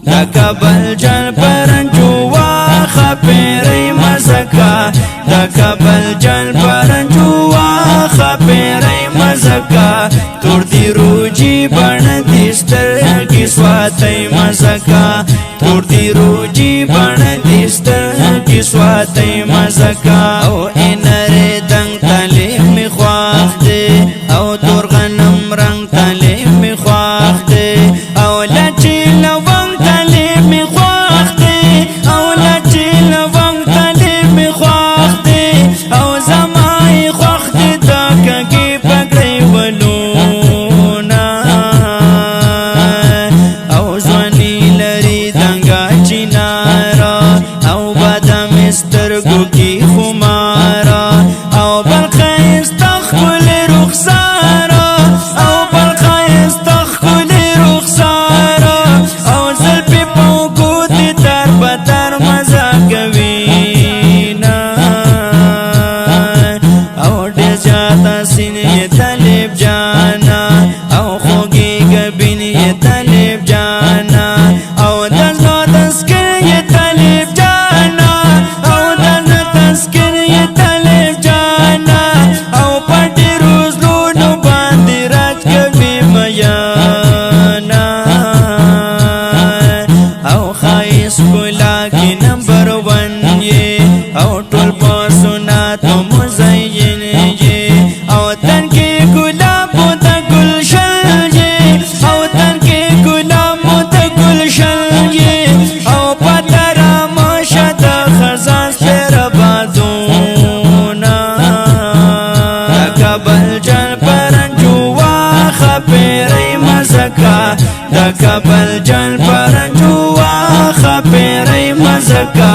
دا کابل جل پرنجوا خپیری مزکا دا کابل جل پرنجوا خپیری مزکا تور دی روجی بن دیستر کی سواتی مزکا تور دی روجی بن دیستر کی سواتی مزکا او انر دنگ تلی می خواخ دی او تور غنم رنگ تلی می خواخ دی او لچی لونگ تلی می خواخ دی او لچی لونگ تلی می خواخ دی او زمای خواخ دی دا کگی پگری ولونا او زوانی لری دنگا چینارا او بادم استرگو کی خمارا او بلخیز تخکل رخسارا او بلخیز تخکل رخسارا او زلپی پوکو دی در بدر مزا کوینا او ڈیز جاتا سینی طالب جانا او خوگی گبینی طالب جانا او دزلو تسکر طالب جانا او دزلو تسکر طالب جانا او پاٹی روز لونو باندی راج کبھی میانا او خائص کلا کی نمبر 1 یہ او ٹول پاسونا تو مزین یہ او تن کی گلاب ہوتا گلشن یہ او تن کی گلاب ہوتا گلشن یہ او پترا ماشا خزان پیر بازونا دا کابل جل پرنجوا خپیری مزکا دا کابل جل پرنجوا خپیری مزکا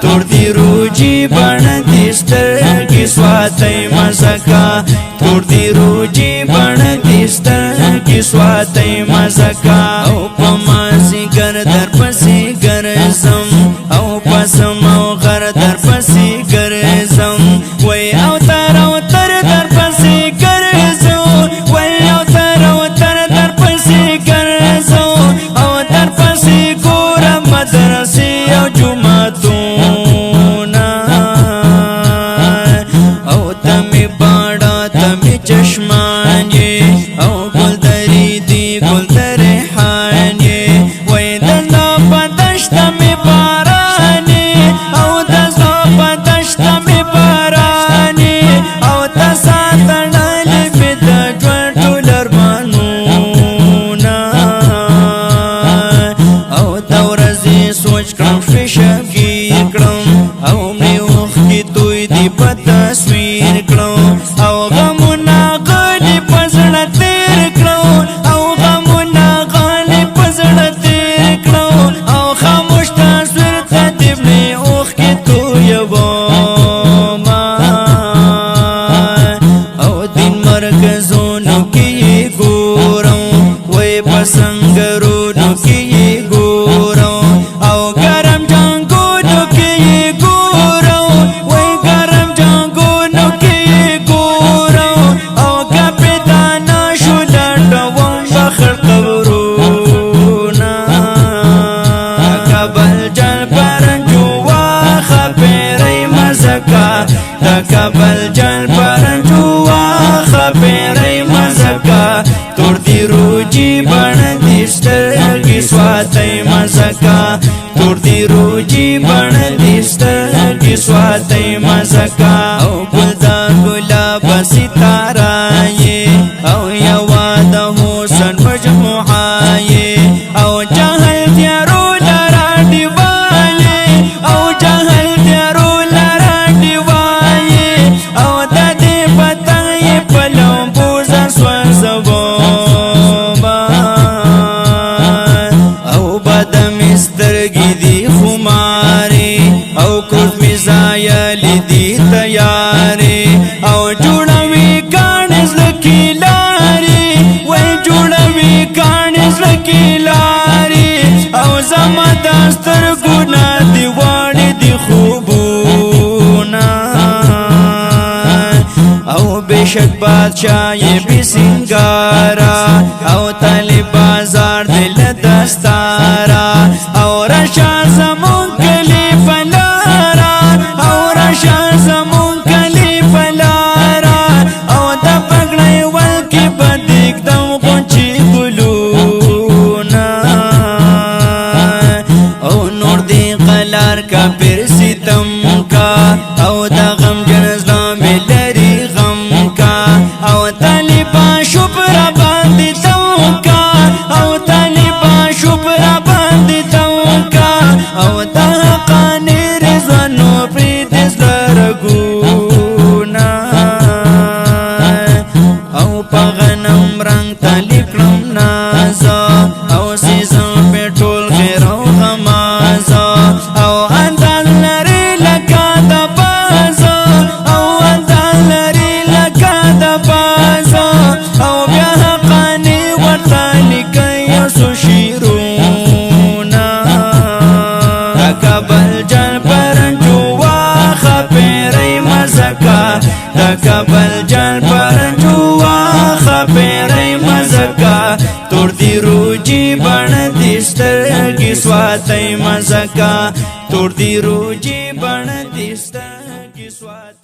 تور دی روجی بن دیستر کی سواتی مزکا تور دی روجی بن دیستر کی سواتی مزکا او پمازی گر در پسی گرزم او پسم او غر در پسی گرزم وی او تر در پسی گرزو وی او تر در پسی گرزو او در پسی گورم مدرسی او جمعتونا او تمی باڑا تمی چشمان یہ او گل دری دی گل در حان یہ وی دزلو پدشت می بارانی او دزلو پدشت می بارانی او تساتن علی فیدا جوان ٹولر مانونا او دورزی سوچ کرم ششب گیر کرم او میوخ کی توی دی پتصویر کرم او غمونا غالی پزڑ تیر کرم او غمونا غالی پزڑ تیر کرم او خاموش تصویر خطیب لی اوخ کی توی وما او دین مرکزونو کی گورم وی پسنگرونو کی گورم او گرم جنگونو کی گورم وی گرم جنگونو کی گورم او کپیتانا شلٹوم بخر قبرونا کابل جل پرنجوا خپیری مزکا دا کابل جل پرنجوا خپیری مزکا تور دی روجی بن دیستر کی سواتی مزکا تور دی روجی بن دیستر کی سواتی مزکا او گلدا گلاب ستارا یہ او یواد حسن مجموعہ یہ او جہل تیارو لرا دیوالی او جہل تیارو لرا دیوالی او دادی پتائی پلوم بوزا سوزوما او بدم استرگی دی خماری او کود میزایلی دی تیاری او جوڑوی کانز لکی لاری وی جوڑوی کانز لکی لاری او زما داستر گنا دیوانی دی خوبونا او بیشک بادشاہ یہ بھی سنگارا او تالی بازار دل دستارا راشا زمون کلی پلارا او راشا زمون کلی پلارا او دا پگڑای والکی بدیک دم غنچی گلونا او نور دی قلار کا پر ستم کا او دا غم جنز لامی لری غم کا او طالبا شپرا باندی توکا او طالبا شپرا باندی توکا او دا حقانی رضوانو پریدس لرگونا او پا غنم رنگ تالی کلم نازا او سیزم پیٹول غیر او غمازا او اندال لری لکا دا بازا او اندال لری لکا دا بازا او بیا حقانی ورطالی کئی سو شیرونا دکا بل جن پرنجو واخا پیری مزکا دکا بل جن پرنجو واخا پیری مزکا تور دی روجی بن دیستر کی سواتی مزکا تور دی روجی بن دیستر کی سواتی